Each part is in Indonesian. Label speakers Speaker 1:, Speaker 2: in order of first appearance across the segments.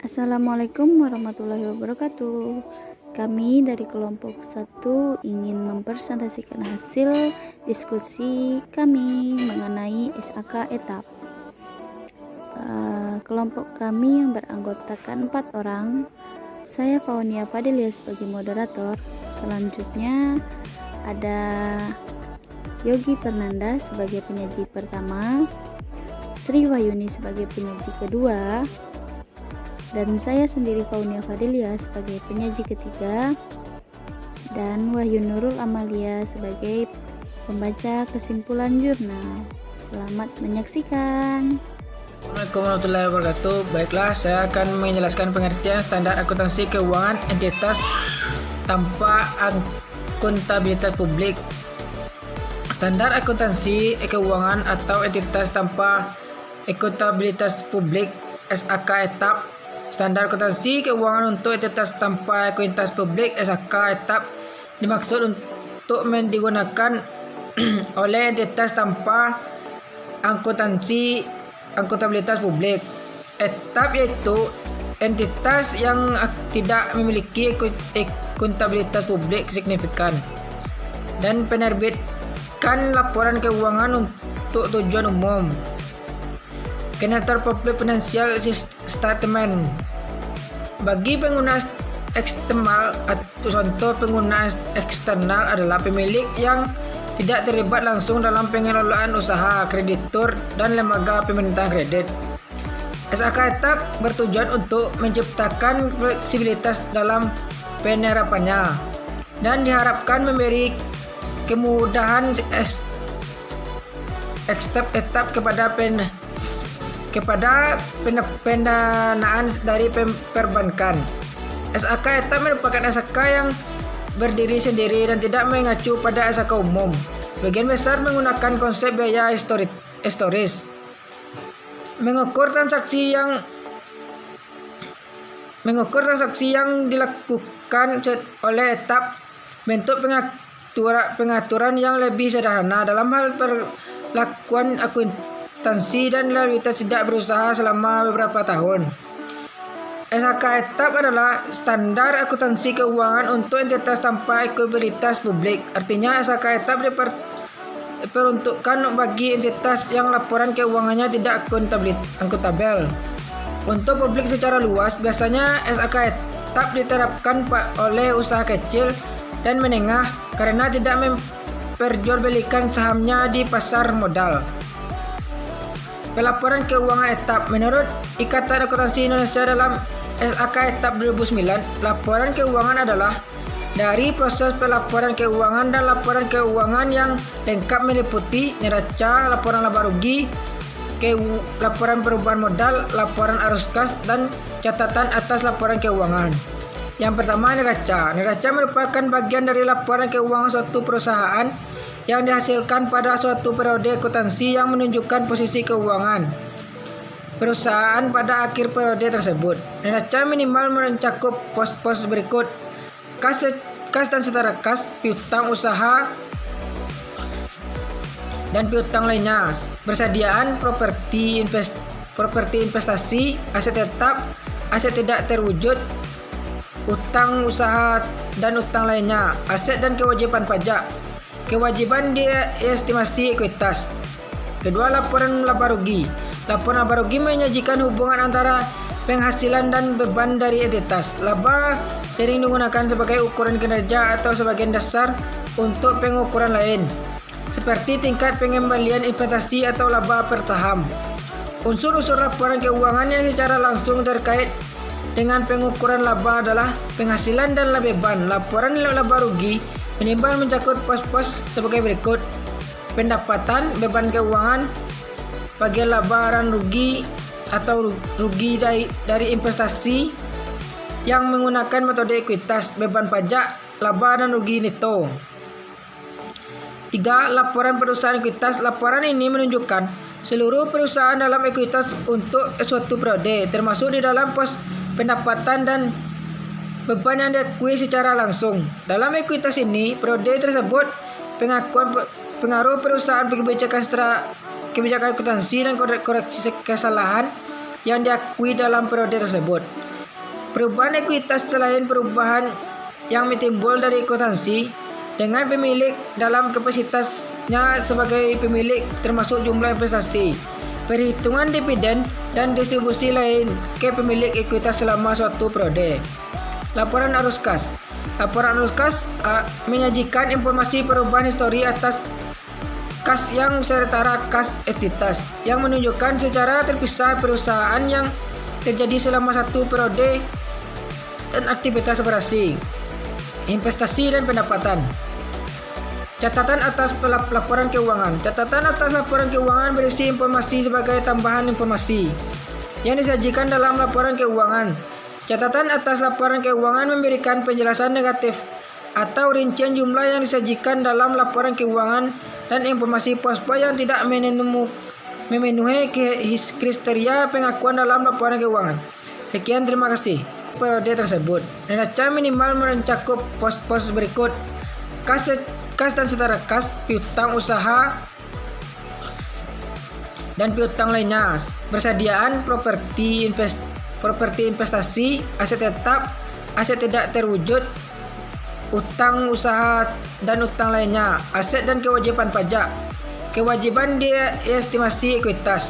Speaker 1: Assalamualaikum warahmatullahi wabarakatuh. Kami dari kelompok 1 ingin mempresentasikan hasil diskusi kami mengenai SAK etap. Kelompok kami yang beranggotakan 4 orang. Saya Faunia Fadilia sebagai moderator. Selanjutnya ada Yogi Fernanda sebagai penyaji pertama, Sri Wahyuni sebagai penyaji kedua, dan saya sendiri Faunia Fadilia sebagai penyaji ketiga, dan Wahyu Nurul Amalia sebagai pembaca kesimpulan jurnal. Selamat menyaksikan.
Speaker 2: Assalamualaikum warahmatullahi wabarakatuh. Baiklah, saya akan menjelaskan pengertian standar akuntansi keuangan entitas tanpa akuntabilitas publik. Standar akuntansi keuangan atau entitas tanpa akuntabilitas publik (SAK etap). Standar akuntansi keuangan untuk entitas tanpa akuntabilitas publik (SAK etap) dimaksud untuk digunakan oleh entitas tanpa akuntabilitas publik. Etap yaitu entitas yang tidak memiliki akuntabilitas publik signifikan dan penerbitkan laporan keuangan untuk tujuan umum. Kinerja public financial statement bagi pengguna eksternal atau contoh pengguna eksternal adalah pemilik yang tidak terlibat langsung dalam pengelolaan usaha, kreditur, dan lembaga pemerintahan kredit. SAK etap bertujuan untuk menciptakan fleksibilitas dalam penerapannya dan diharapkan memberi kemudahan etap kepada pendanaan dari perbankan. SAK etap merupakan SAK yang berdiri sendiri dan tidak mengacu pada SAK umum. Bagian besar menggunakan konsep biaya historis. Mengukur transaksi yang dilakukan oleh etap bentuk pengaturan yang lebih sederhana dalam hal perlakuan akuntansi dan loyalitas tidak berusaha selama beberapa tahun. SAK etap adalah standar akuntansi keuangan untuk entitas tanpa akuntabilitas publik. Artinya SAK etap diperuntukkan bagi entitas yang laporan keuangannya tidak akuntabel. Untuk publik secara luas, biasanya SAK etap diterapkan oleh usaha kecil dan menengah karena tidak memperjualbelikan sahamnya di pasar modal. Pelaporan keuangan etap menurut Ikatan Akuntansi Indonesia dalam SAK etap 2009, laporan keuangan adalah dari proses pelaporan keuangan dan laporan keuangan yang lengkap meliputi neraca, laporan laba rugi, laporan perubahan modal, laporan arus kas, dan catatan atas laporan keuangan. Yang pertama, neraca. Neraca merupakan bagian dari laporan keuangan suatu perusahaan yang dihasilkan pada suatu periode akuntansi yang menunjukkan posisi keuangan perusahaan pada akhir periode tersebut. Neraca minimal mencakup pos-pos berikut: kas dan setara kas, piutang usaha, dan piutang lainnya, persediaan properti investasi, aset tetap, aset tidak terwujud, utang usaha dan utang lainnya, aset dan kewajiban pajak, kewajiban diestimasi ekuitas. Kedua, laporan laba rugi. Laporan laba rugi menyajikan hubungan antara penghasilan dan beban dari entitas. Laba sering digunakan sebagai ukuran kinerja atau sebagai dasar untuk pengukuran lain, seperti tingkat pengembalian investasi atau laba per saham. Unsur-unsur laporan keuangan yang secara langsung terkait dengan pengukuran laba adalah penghasilan dan beban. Laporan laba rugi minimal mencakup pos-pos sebagai berikut: pendapatan, beban keuangan, bagian laba dan rugi atau rugi dari investasi yang menggunakan metode ekuitas, beban pajak, laba dan rugi neto. 3. Laporan perusahaan ekuitas. Laporan ini menunjukkan seluruh perusahaan dalam ekuitas untuk suatu periode, termasuk di dalam pos pendapatan dan beban yang diakui secara langsung. Dalam ekuitas ini, periode tersebut pengaruh perusahaan kebijakan akuntansi dan koreksi kesalahan yang diakui dalam periode tersebut. Perubahan ekuitas selain perubahan yang timbul dari akuntansi dengan pemilik dalam kapasitasnya sebagai pemilik termasuk jumlah investasi, perhitungan dividen dan distribusi lain ke pemilik ekuitas selama suatu periode. Laporan arus kas. Laporan arus kas menyajikan informasi perubahan histori atas kas yang setara kas entitas yang menunjukkan secara terpisah perusahaan yang terjadi selama satu periode dan aktivitas operasi, investasi dan pendapatan. Catatan atas laporan keuangan. Catatan atas laporan keuangan berisi informasi sebagai tambahan informasi yang disajikan dalam laporan keuangan. Catatan atas laporan keuangan memberikan penjelasan negatif atau rincian jumlah yang disajikan dalam laporan keuangan dan informasi pos-pos yang tidak memenuhi kriteria pengakuan dalam laporan keuangan. Sekian, terima kasih. Periode tersebut neraca minimal mencakup pos-pos berikut: kas dan setara kas, piutang usaha dan piutang lainnya, persediaan properti investasi, aset tetap, aset tidak terwujud, utang usaha dan utang lainnya, aset dan kewajiban pajak, kewajiban diestimasi ekuitas.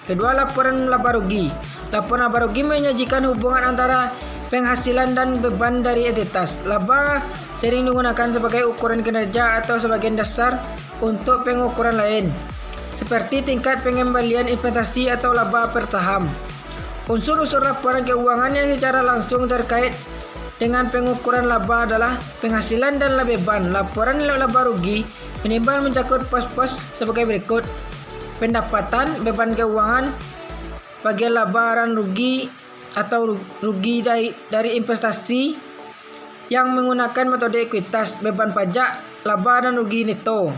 Speaker 2: Kedua, laporan laba rugi. Laporan laba rugi menyajikan hubungan antara penghasilan dan beban dari entitas. Laba sering digunakan sebagai ukuran kinerja atau sebagian dasar untuk pengukuran lain, seperti tingkat pengembalian investasi atau laba per saham. Unsur-unsur laporan keuangan yang secara langsung terkait dengan pengukuran laba adalah penghasilan dan beban. Laporan laba rugi minimal mencakup pos-pos sebagai berikut: pendapatan, beban keuangan, bagian laba dan rugi atau rugi dari investasi yang menggunakan metode ekuitas, beban pajak, laba dan rugi neto.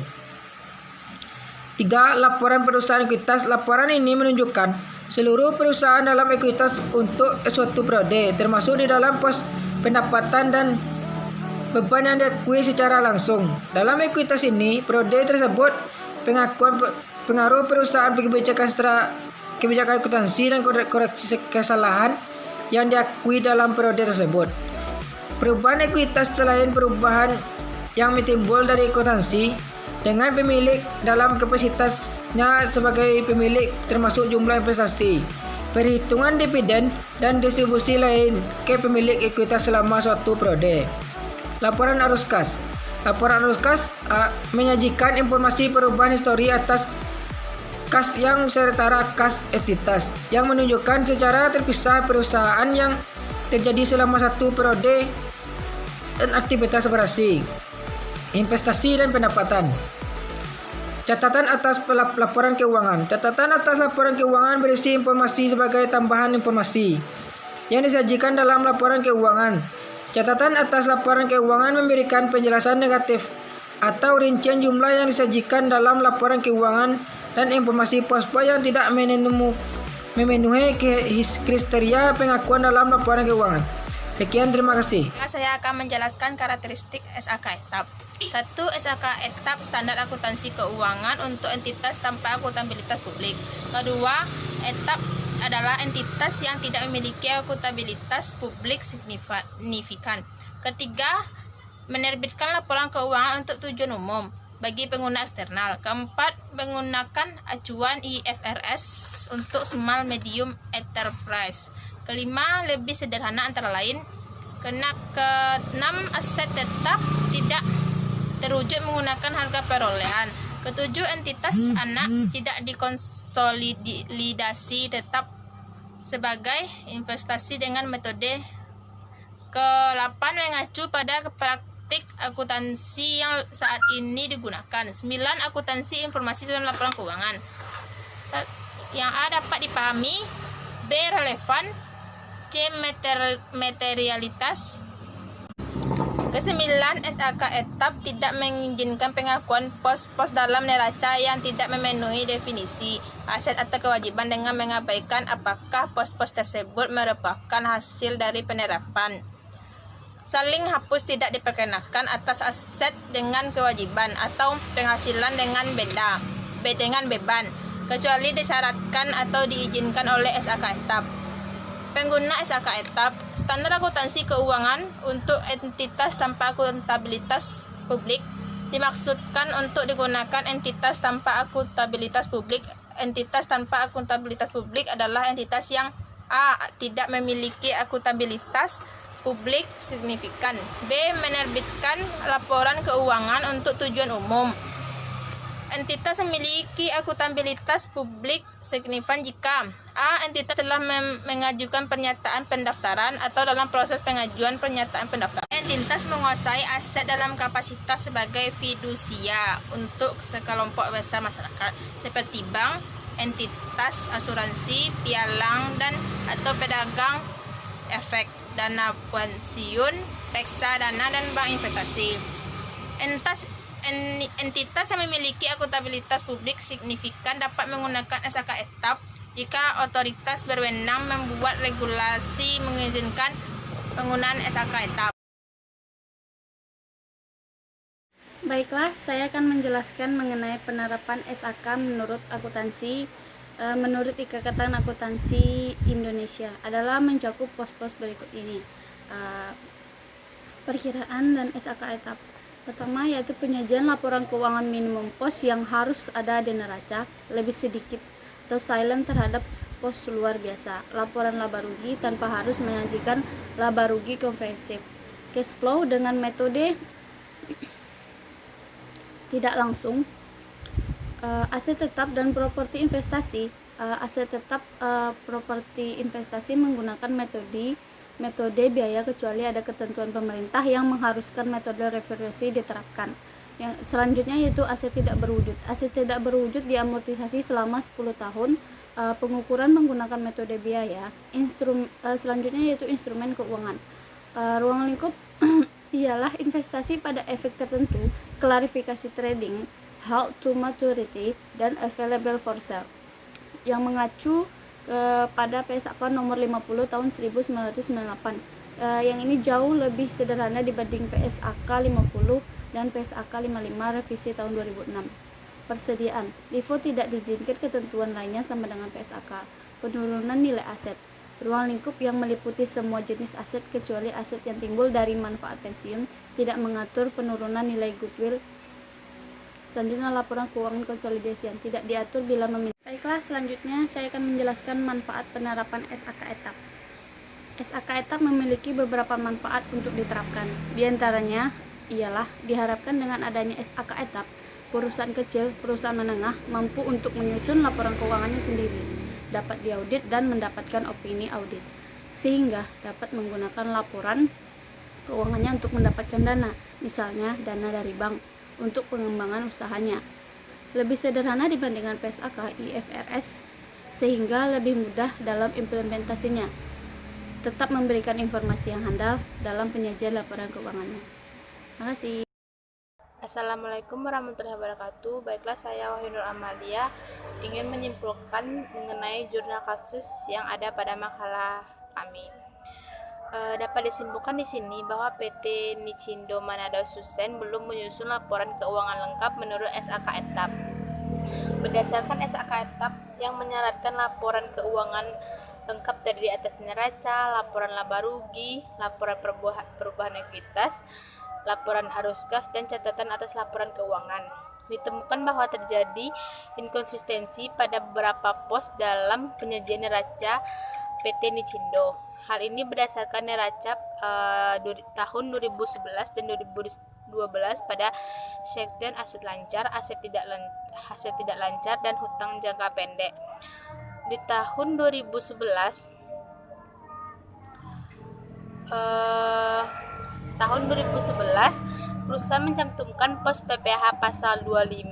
Speaker 2: 3. Laporan perusahaan ekuitas. Laporan ini menunjukkan seluruh perusahaan dalam ekuitas untuk suatu periode, termasuk di dalam pos pendapatan dan beban yang diakui secara langsung. Dalam ekuitas ini, periode tersebut pengakuan pengaruh perusahaan kebijakan akuntansi dan koreksi kesalahan yang diakui dalam periode tersebut. Perubahan ekuitas selain perubahan yang timbul dari akuntansi dengan pemilik dalam kapasitasnya sebagai pemilik termasuk jumlah investasi, perhitungan dividen dan distribusi lain ke pemilik ekuitas selama suatu periode. Laporan arus kas. Laporan arus kas menyajikan informasi perubahan histori atas kas yang setara kas entitas yang menunjukkan secara terpisah perusahaan yang terjadi selama satu periode dan aktivitas operasi, investasi dan pendapatan. Catatan atas laporan keuangan. Catatan atas laporan keuangan berisi informasi sebagai tambahan informasi yang disajikan dalam laporan keuangan. Catatan atas laporan keuangan memberikan penjelasan negatif atau rincian jumlah yang disajikan dalam laporan keuangan dan informasi pos-pos yang tidak memenuhi kriteria pengakuan dalam laporan keuangan. Sekian, terima kasih.
Speaker 3: Saya akan menjelaskan karakteristik SAK etap. 1. SAK etap standar akuntansi keuangan untuk entitas tanpa akuntabilitas publik. Kedua, etap adalah entitas yang tidak memiliki akuntabilitas publik signifikan. Ketiga, menerbitkan laporan keuangan untuk tujuan umum bagi pengguna eksternal. Keempat, menggunakan acuan IFRS untuk small medium enterprise. Kelima, lebih sederhana antara lain. Keenam, aset tetap tidak terwujud menggunakan harga perolehan. Ketujuh, entitas anak tidak dikonsolidasi tetap sebagai investasi dengan metode. Ke-8, mengacu pada praktik akuntansi yang saat ini digunakan. 9, akuntansi informasi dalam laporan keuangan. Yang A dapat dipahami, B relevan, C materialitas. Ke-9, SAK etap tidak mengizinkan pengakuan pos-pos dalam neraca yang tidak memenuhi definisi aset atau kewajiban dengan mengabaikan apakah pos-pos tersebut merupakan hasil dari penerapan. Saling hapus tidak diperkenakan atas aset dengan kewajiban atau penghasilan dengan beban, kecuali disyaratkan atau diizinkan oleh SAK etap. P. Pengguna SAK etap, standar akuntansi keuangan untuk entitas tanpa akuntabilitas publik dimaksudkan untuk digunakan entitas tanpa akuntabilitas publik. Entitas tanpa akuntabilitas publik adalah entitas yang A. Tidak memiliki akuntabilitas publik signifikan, B. Menerbitkan laporan keuangan untuk tujuan umum. Entitas memiliki akuntabilitas publik signifikan jika A. Entitas telah mengajukan pernyataan pendaftaran atau dalam proses pengajuan pernyataan pendaftaran. Entitas menguasai aset dalam kapasitas sebagai fidusia untuk sekelompok besar masyarakat seperti bank, entitas asuransi, pialang dan atau pedagang efek, dana pensiun, reksadana dan bank investasi. Entitas yang memiliki akuntabilitas publik signifikan dapat menggunakan SAK etap jika otoritas berwenang membuat regulasi mengizinkan penggunaan SAK etap.
Speaker 1: Baiklah, saya akan menjelaskan mengenai penerapan SAK menurut akuntansi. Menurut Ikatan Akuntansi Indonesia adalah mencakup pos-pos berikut ini. Perkiraan dan SAK etap. Pertama yaitu penyajian laporan keuangan minimum pos yang harus ada di neraca, lebih sedikit atau silent terhadap pos luar biasa. Laporan laba rugi tanpa harus menyajikan laba rugi komprehensif. Cash flow dengan metode tidak langsung. Aset tetap dan properti investasi. Aset tetap properti investasi menggunakan metode biaya kecuali ada ketentuan pemerintah yang mengharuskan metode reversi diterapkan. Yang selanjutnya yaitu aset tidak berwujud. Aset tidak berwujud diamortisasi selama 10 tahun. Pengukuran menggunakan metode biaya. Selanjutnya yaitu instrumen keuangan. Ruang lingkup ialah investasi pada efek tertentu, klarifikasi trading, held to maturity, dan available for sale yang mengacu pada PSAK nomor 50 tahun 1998. Yang ini jauh lebih sederhana dibanding PSAK 50 dan PSAK 55 revisi tahun 2006. Persediaan LIFO tidak diizinkan ketentuan lainnya sama dengan PSAK. Penurunan nilai aset. Ruang lingkup yang meliputi semua jenis aset kecuali aset yang timbul dari manfaat pensiun, tidak mengatur penurunan nilai goodwill. Selanjutnya laporan keuangan konsolidasi yang tidak diatur bila meminta. Baiklah, selanjutnya saya akan menjelaskan manfaat penerapan SAK etap. SAK etap memiliki beberapa manfaat untuk diterapkan. Di antaranya ialah diharapkan dengan adanya SAK etap, perusahaan kecil, perusahaan menengah mampu untuk menyusun laporan keuangannya sendiri, dapat diaudit dan mendapatkan opini audit, sehingga dapat menggunakan laporan keuangannya untuk mendapatkan dana, misalnya dana dari bank, untuk pengembangan usahanya. Lebih sederhana dibandingkan PSAK IFRS, sehingga lebih mudah dalam implementasinya. Tetap memberikan informasi yang handal dalam penyajian laporan keuangannya. Terima kasih.
Speaker 3: Assalamualaikum warahmatullahi wabarakatuh. Baiklah, saya Wahyu Nur Amalia ingin menyimpulkan mengenai jurnal kasus yang ada pada makalah kami. Dapat disimpulkan di sini bahwa PT Nichindo Manado Susen belum menyusun laporan keuangan lengkap menurut SAK etap. Berdasarkan SAK etap yang menyarankan laporan keuangan lengkap terdiri atas neraca, laporan laba rugi, laporan perubahan ekuitas, laporan arus kas, dan catatan atas laporan keuangan. Ditemukan bahwa terjadi inkonsistensi pada beberapa pos dalam penyajian neraca PT Nichindo. Hal ini berdasarkan neraca tahun 2011 dan 2012 pada segmen aset lancar, aset tidak lancar, dan hutang jangka pendek. Di tahun 2011 perusahaan mencantumkan pos PPh pasal 25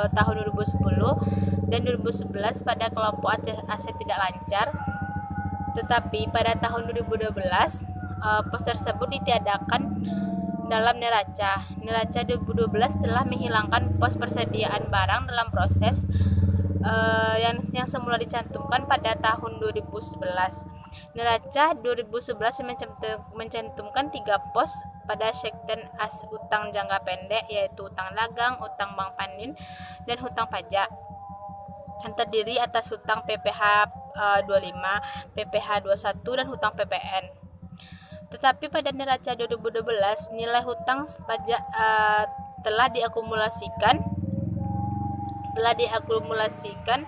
Speaker 3: tahun 2010 dan 2011 pada kelompok aset tidak lancar. Tetapi pada tahun 2012 pos tersebut ditiadakan dalam neraca. Neraca 2012 telah menghilangkan pos persediaan barang dalam proses yang semula dicantumkan pada tahun 2011. Neraca 2011 mencantumkan 3 pos pada sektor utang jangka pendek, yaitu utang dagang, utang bank panin, dan hutang pajak. yang terdiri atas hutang PPh 25, PPh 21 dan hutang PPN. Tetapi pada neraca 2012 nilai hutang pajak telah diakumulasikan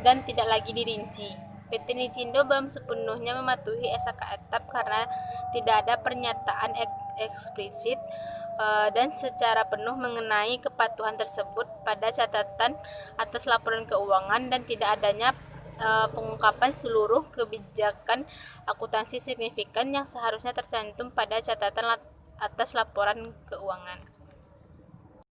Speaker 3: dan tidak lagi dirinci. PT Nicindo belum sepenuhnya mematuhi SHK etap karena tidak ada pernyataan eksplisit dan secara penuh mengenai kepatuhan tersebut pada catatan atas laporan keuangan dan tidak adanya pengungkapan seluruh kebijakan akuntansi signifikan yang seharusnya tercantum pada catatan atas laporan keuangan.